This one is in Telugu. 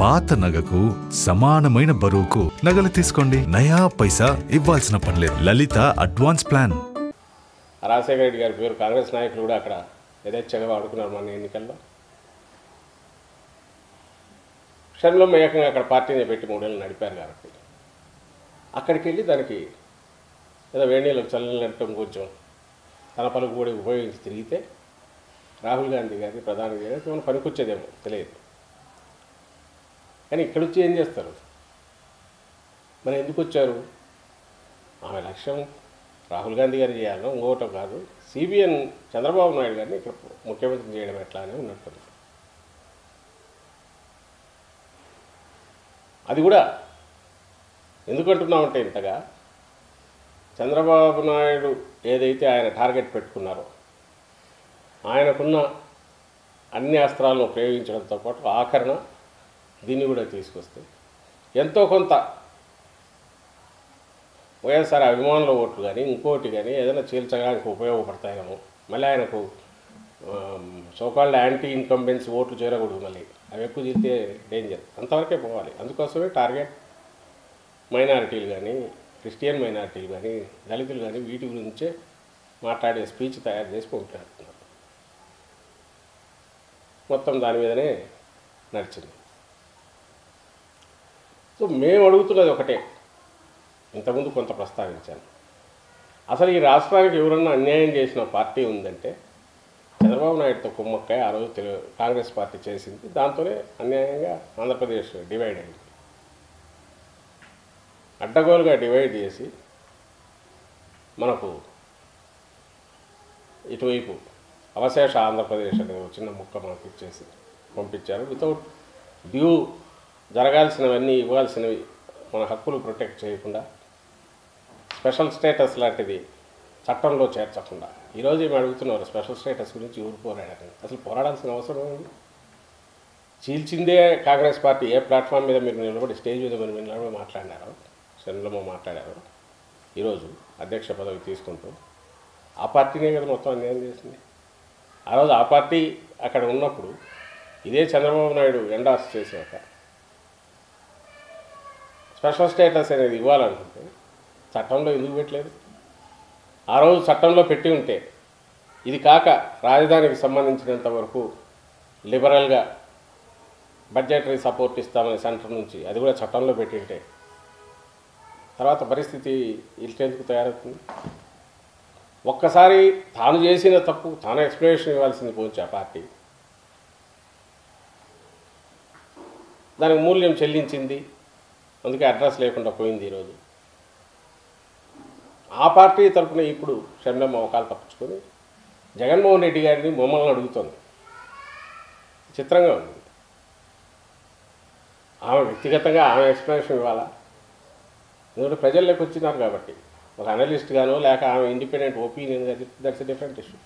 పాత నగకు సమానమైన బరువుకు నగలు తీసుకోండి. నయా పైసా ఇవ్వాల్సిన పనిలేదు. లలిత అడ్వాన్స్ ప్లాన్. రాజశేఖర రెడ్డి గారి పేరు కాంగ్రెస్ నాయకులు కూడా అక్కడ యథేచ్ఛగా వాడుకున్నారు మన ఎన్నికల్లో. క్షణంలో ఏకంగా అక్కడ పార్టీని పెట్టి 3 ఏళ్ళు నడిపారు కాబట్టి అక్కడికి వెళ్ళి దానికి ఏదో వేణీలకు చల్లనట్టం కొంచెం తన పలుకు కూడా ఉపయోగించి తిరిగితే రాహుల్ గాంధీ గారి ప్రధాని గారి ఏమైనా పనికొచ్చేదేమో తెలియదు. కానీ ఇక్కడ వచ్చి ఏం చేస్తారు? మరి ఎందుకు వచ్చారు? ఆమె లక్ష్యం రాహుల్ గాంధీ గారు చేయాలనో ఇంకోటం కాదు, సిబిఎన్ చంద్రబాబు నాయుడు గారిని ఇక్కడ ముఖ్యమంత్రి చేయడం ఎట్లా అని ఉన్నట్టుంది. అది కూడా ఎందుకంటున్నామంటే ఇంతగా చంద్రబాబు నాయుడు ఏదైతే ఆయన టార్గెట్ పెట్టుకున్నారో ఆయనకున్న అన్ని అస్త్రాలను ప్రయోగించడంతో పాటు ఆఖరణ దీన్ని కూడా తీసుకొస్తే ఎంతో కొంత వైఎస్ఆర్ అభిమానుల ఓట్లు కానీ ఇంకోటి కానీ ఏదైనా చీల్చడానికి ఉపయోగపడతాయేమో. మళ్ళీ ఆయనకు సోకాల్డ్ యాంటీ ఇన్కంబెన్స్ ఓట్లు చేరకూడదు, మళ్ళీ అవి ఎక్కువ చేస్తే డేంజర్, అంతవరకే పోవాలి. అందుకోసమే టార్గెట్ మైనారిటీలు కానీ క్రిస్టియన్ మైనారిటీలు కానీ దళితులు కానీ వీటి గురించే మాట్లాడే స్పీచ్ తయారు చేసి పంపిస్తున్నారు. మొత్తం దాని మీదనే నడిచింది. సో మేము అడుగుతున్నది ఒకటే, ఇంతకుముందు కొంత ప్రస్తావించాను. అసలు ఈ రాష్ట్రానికి ఎవరన్నా అన్యాయం చేసిన పార్టీ ఉందంటే చంద్రబాబు నాయుడుతో కుమ్మక్కాయ ఆ రోజు కాంగ్రెస్ పార్టీ చేసింది. దాంతోనే అన్యాయంగా ఆంధ్రప్రదేశ్ డివైడ్ అయింది. అడ్డగోలుగా డివైడ్ చేసి మనకు ఇటువైపు అవశేష ఆంధ్రప్రదేశ్ అనే చిన్న ముక్క మనకు ఇచ్చేసి పంపించారు. వితౌట్ డ్యూ జరగాల్సినవన్నీ ఇవ్వాల్సినవి మన హక్కులు ప్రొటెక్ట్ చేయకుండా, స్పెషల్ స్టేటస్ లాంటిది చట్టంలో చేర్చకుండా. ఈరోజు ఏమి అడుగుతున్నారు? స్పెషల్ స్టేటస్ గురించి ఎవరు పోరాడారని. అసలు పోరాడాల్సిన అవసరం ఉంది? చీల్చిందే కాంగ్రెస్ పార్టీ. ఏ ప్లాట్ఫామ్ మీద మీరు నిలబడి స్టేజ్ మీద మీరు నిలబడి మాట్లాడినారో, సెన్లో మాట్లాడారో, ఈరోజు అధ్యక్ష పదవి తీసుకుంటూ ఆ పార్టీనే కదా మొత్తం అన్యాయం చేసింది. ఆ రోజు ఆ పార్టీ అక్కడ ఉన్నప్పుడు ఇదే చంద్రబాబు నాయుడు ఎండార్స్ చేశాక స్పెషల్ స్టేటస్ అనేది ఇవ్వాలనుకుంటే చట్టంలో ఎందుకు పెట్టలేదు? ఆ రోజు చట్టంలో పెట్టి ఉంటే ఇది కాక రాజధానికి సంబంధించినంత వరకు లిబరల్గా బడ్జెటరీ సపోర్ట్ ఇస్తామని సెంటర్ నుంచి అది కూడా చట్టంలో పెట్టింటే తర్వాత పరిస్థితి ఇల్టెందుకు తయారవుతుంది? ఒక్కసారి తాను చేసిన తప్పు తాను ఎక్స్ప్లెనేషన్ ఇవ్వాల్సింది పోవచ్చు ఆ పార్టీ. దానికి మూల్యం చెల్లించింది, అందుకే అడ్రస్ లేకుండా పోయింది. ఈరోజు ఆ పార్టీ తరఫున ఇప్పుడు షర్మిలమ్మ అవకాలు తప్పించుకొని జగన్మోహన్ రెడ్డి గారిని మమ్మల్ని అడుగుతుంది. చిత్రంగా ఉంది. ఆమె వ్యక్తిగతంగా ఆమె ఎక్స్ప్లెనేషన్ ఇవ్వాలా? ఎందుకంటే ప్రజల్లోకి వచ్చినారు కాబట్టి, ఒక అనలిస్ట్ గానో లేక ఆమె independent opinion, that's a different issue.